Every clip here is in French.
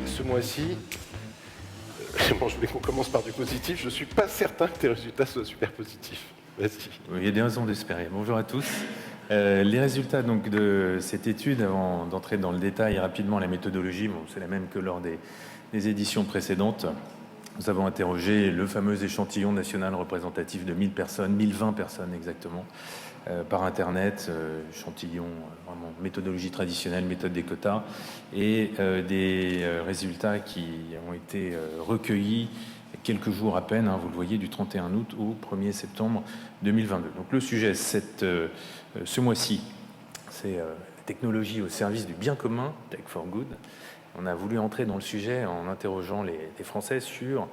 Ce mois-ci, bon, je voulais qu'on commence par du positif. Je ne suis pas certain que tes résultats soient super positifs. Vas-y. Il y a des raisons d'espérer. Bonjour à tous. Les résultats donc, de cette étude, avant d'entrer dans le détail rapidement, la méthodologie, bon, c'est la même que lors des éditions précédentes. Nous avons interrogé le fameux échantillon national représentatif de 1000 personnes, 1020 personnes exactement, par Internet, échantillon, vraiment méthodologie traditionnelle, méthode des quotas, et des résultats qui ont été recueillis quelques jours à peine, vous le voyez, du 31 août au 1er septembre 2022. Donc le sujet, ce mois-ci, c'est la technologie au service du bien commun, Tech for Good. On a voulu entrer dans le sujet en interrogeant les Français sur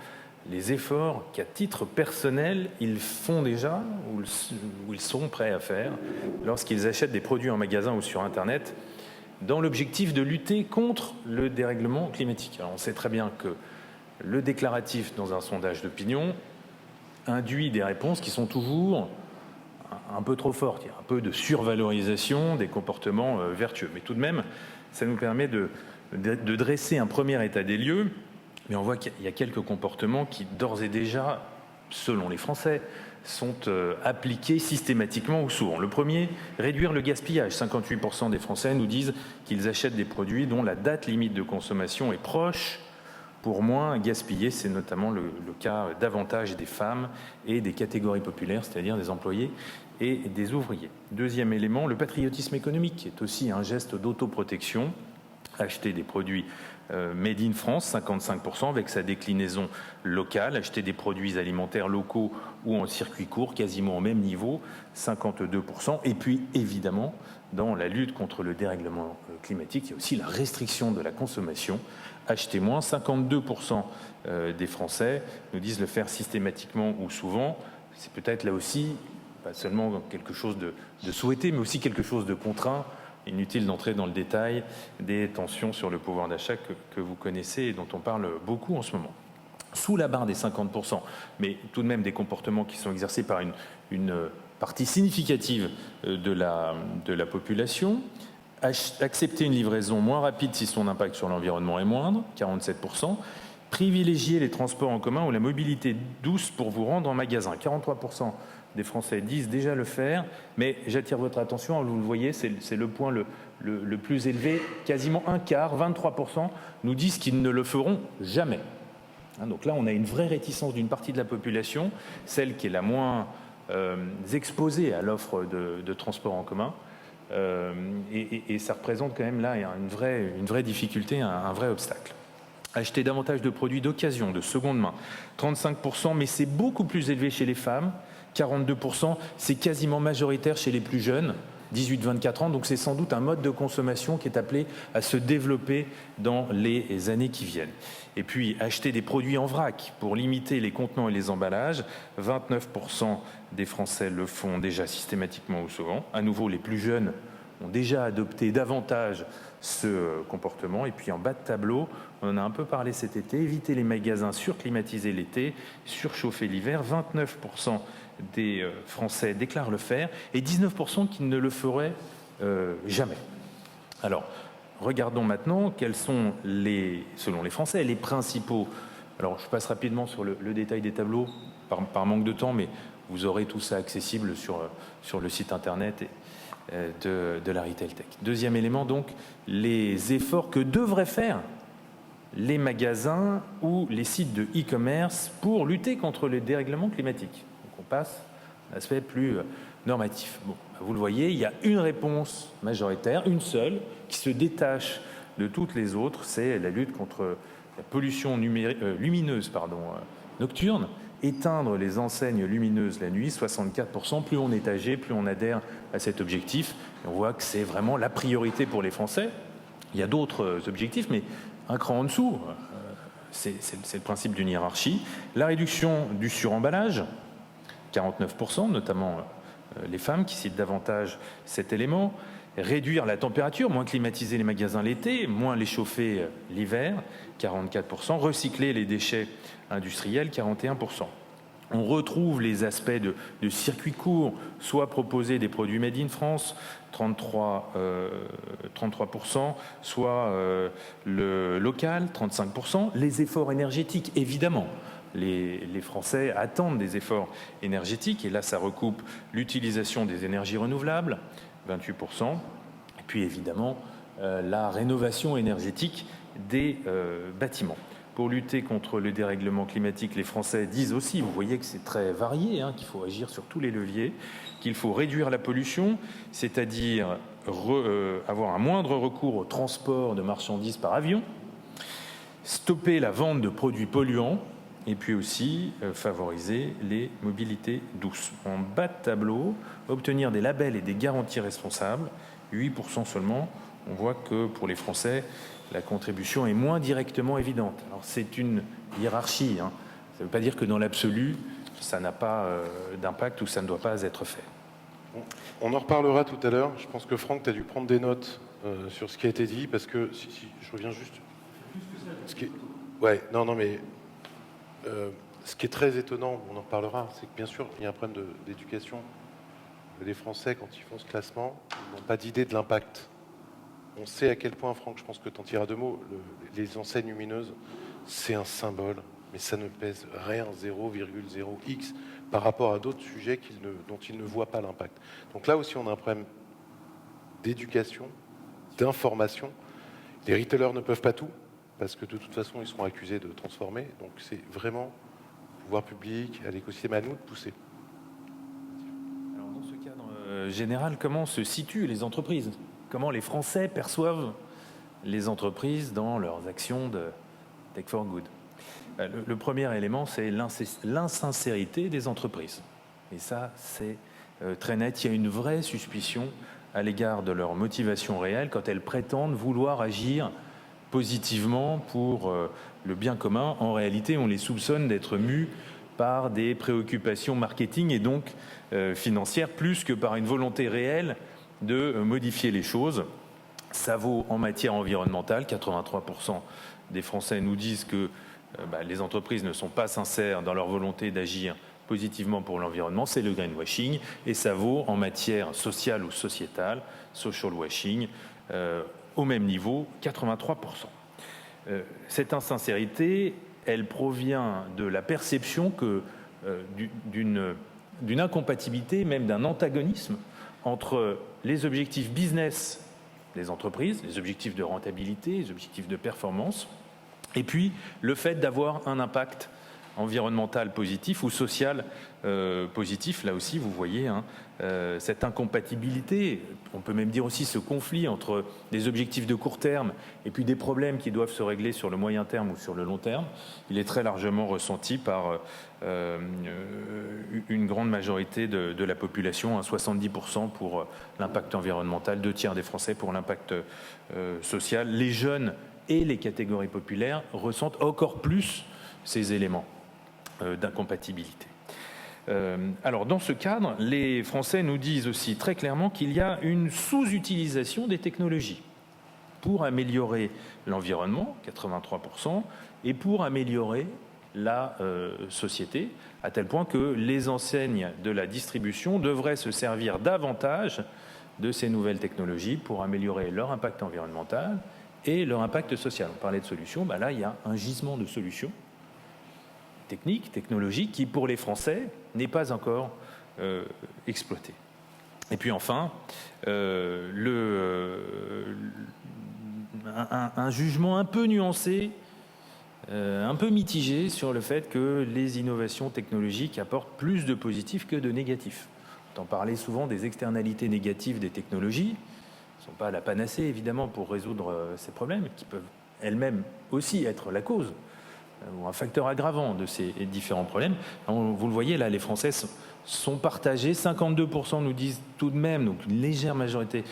les efforts qu'à titre personnel, ils font déjà ou ils sont prêts à faire lorsqu'ils achètent des produits en magasin ou sur Internet dans l'objectif de lutter contre le dérèglement climatique. Alors on sait très bien que le déclaratif dans un sondage d'opinion induit des réponses qui sont toujours un peu trop fortes. Il y a un peu de survalorisation des comportements vertueux. Mais tout de même, ça nous permet de dresser un premier état des lieux, mais on voit qu'il y a quelques comportements qui, d'ores et déjà, selon les Français, sont appliqués systématiquement ou souvent. Le premier, réduire le gaspillage. 58% des Français nous disent qu'ils achètent des produits dont la date limite de consommation est proche pour moins gaspiller. C'est notamment le cas davantage des femmes et des catégories populaires, c'est-à-dire des employés et des ouvriers. Deuxième élément, le patriotisme économique, qui est aussi un geste d'autoprotection. Acheter des produits made in France, 55%, avec sa déclinaison locale. Acheter des produits alimentaires locaux ou en circuit court, quasiment au même niveau, 52%. Et puis, évidemment, dans la lutte contre le dérèglement climatique, il y a aussi la restriction de la consommation. Acheter moins, 52% des Français nous disent le faire systématiquement ou souvent. C'est peut-être là aussi, pas seulement quelque chose de souhaité, mais aussi quelque chose de contraint. Inutile d'entrer dans le détail des tensions sur le pouvoir d'achat que vous connaissez et dont on parle beaucoup en ce moment. Sous la barre des 50%, mais tout de même des comportements qui sont exercés par une partie significative de la population. Accepter une livraison moins rapide si son impact sur l'environnement est moindre, 47%. Privilégier les transports en commun ou la mobilité douce pour vous rendre en magasin, 43% des Français disent déjà le faire, mais j'attire votre attention, vous le voyez, c'est le point le plus élevé, quasiment un quart, 23%, nous disent qu'ils ne le feront jamais. Donc là, on a une vraie réticence d'une partie de la population, celle qui est la moins exposée à l'offre de transport en commun, et ça représente quand même là une vraie difficulté, un vrai obstacle. Acheter davantage de produits d'occasion, de seconde main, 35%, mais c'est beaucoup plus élevé chez les femmes, 42%, c'est quasiment majoritaire chez les plus jeunes, 18-24 ans, donc c'est sans doute un mode de consommation qui est appelé à se développer dans les années qui viennent. Et puis, acheter des produits en vrac pour limiter les contenants et les emballages, 29% des Français le font déjà systématiquement ou souvent. À nouveau, les plus jeunes ont déjà adopté davantage ce comportement. Et puis en bas de tableau, on en a un peu parlé cet été, éviter les magasins surclimatisés l'été, surchauffer l'hiver, 29% des Français déclarent le faire et 19% qui ne le feraient jamais. Alors, regardons maintenant quels sont, selon les Français, les principaux. Alors, je passe rapidement sur le détail des tableaux par manque de temps, mais vous aurez tout ça accessible sur le site internet de la Retail Tech. Deuxième élément, donc, les efforts que devraient faire les magasins ou les sites de e-commerce pour lutter contre le dérèglement climatique. Donc on passe à un aspect plus normatif. Bon, vous le voyez, il y a une réponse majoritaire, une seule, qui se détache de toutes les autres, c'est la lutte contre la pollution lumineuse nocturne. Éteindre les enseignes lumineuses la nuit, 64%. Plus on est âgé, plus on adhère à cet objectif. Et on voit que c'est vraiment la priorité pour les Français. Il y a d'autres objectifs, mais un cran en dessous, c'est le principe d'une hiérarchie. La réduction du suremballage, 49%, notamment les femmes qui citent davantage cet élément. Réduire la température, moins climatiser les magasins l'été, moins les chauffer l'hiver, 44%. Recycler les déchets industriels, 41%. On retrouve les aspects de circuits courts, soit proposer des produits made in France, 33%, soit le local, 35%. Les efforts énergétiques, évidemment. Les Français attendent des efforts énergétiques, et là, ça recoupe l'utilisation des énergies renouvelables, 28%, et puis évidemment, la rénovation énergétique des bâtiments. Pour lutter contre le dérèglement climatique, les Français disent aussi, vous voyez que c'est très varié, qu'il faut agir sur tous les leviers, qu'il faut réduire la pollution, c'est-à-dire avoir un moindre recours au transport de marchandises par avion, stopper la vente de produits polluants, et puis aussi favoriser les mobilités douces. En bas de tableau, obtenir des labels et des garanties responsables, 8% seulement. On voit que pour les Français, la contribution est moins directement évidente. Alors c'est une hiérarchie, Ça ne veut pas dire que dans l'absolu, ça n'a pas d'impact ou ça ne doit pas être fait. On en reparlera tout à l'heure. Je pense que Franck, tu as dû prendre des notes sur ce qui a été dit, parce que, si je reviens juste... ce qui est très étonnant, on en reparlera, c'est que bien sûr, il y a un problème d'éducation. Les Français, quand ils font ce classement, n'ont pas d'idée de l'impact. On sait à quel point, Franck, je pense que tu en tireras deux mots, les enseignes lumineuses, c'est un symbole, mais ça ne pèse rien, 0,0x, par rapport à d'autres sujets dont ils ne voient pas l'impact. Donc là aussi, on a un problème d'éducation, d'information. Les retailers ne peuvent pas tout, parce que de toute façon, ils seront accusés de transformer. Donc c'est vraiment au pouvoir public, à l'écosystème, à nous de pousser. Alors dans ce cadre général, comment se situent les entreprises ? Comment les Français perçoivent les entreprises dans leurs actions de Tech for Good ? Le premier élément, c'est l'insincérité des entreprises. Et ça, c'est très net. Il y a une vraie suspicion à l'égard de leur motivation réelle quand elles prétendent vouloir agir positivement pour le bien commun. En réalité, on les soupçonne d'être mus par des préoccupations marketing et donc financières, plus que par une volonté réelle de modifier les choses. Ça vaut en matière environnementale. 83% des Français nous disent que les entreprises ne sont pas sincères dans leur volonté d'agir positivement pour l'environnement. C'est le greenwashing. Et ça vaut en matière sociale ou sociétale, social washing, au même niveau, 83%. Cette insincérité, elle provient de la perception que d'une incompatibilité, même d'un antagonisme entre les objectifs business des entreprises, les objectifs de rentabilité, les objectifs de performance, et puis le fait d'avoir un impact environnemental positif ou social positif. Là aussi, vous voyez cette incompatibilité, on peut même dire aussi ce conflit entre des objectifs de court terme et puis des problèmes qui doivent se régler sur le moyen terme ou sur le long terme. Il est très largement ressenti par une grande majorité de la population, 70% pour l'impact environnemental, 2/3 des Français pour l'impact social. Les jeunes et les catégories populaires ressentent encore plus ces éléments d'incompatibilité. Alors, dans ce cadre, les Français nous disent aussi très clairement qu'il y a une sous-utilisation des technologies pour améliorer l'environnement, 83%, et pour améliorer la société, à tel point que les enseignes de la distribution devraient se servir davantage de ces nouvelles technologies pour améliorer leur impact environnemental et leur impact social. On parlait de solutions, là il y a un gisement de solutions technique, technologique, qui pour les Français n'est pas encore exploité. Et puis enfin, un jugement un peu nuancé, un peu mitigé sur le fait que les innovations technologiques apportent plus de positifs que de négatifs. On entend parler souvent des externalités négatives des technologies. Elles ne sont pas la panacée, évidemment, pour résoudre ces problèmes, qui peuvent elles-mêmes aussi être la cause ou un facteur aggravant de ces différents problèmes. Vous le voyez, là, les Français sont partagés. 52% nous disent tout de même, donc une légère majorité,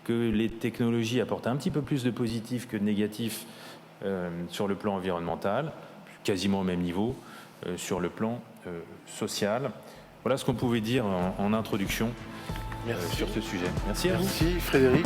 que les technologies apportent un petit peu plus de positifs que de négatifs sur le plan environnemental, quasiment au même niveau sur le plan social. Voilà ce qu'on pouvait dire en introduction sur ce sujet. Merci à vous. Merci Frédéric.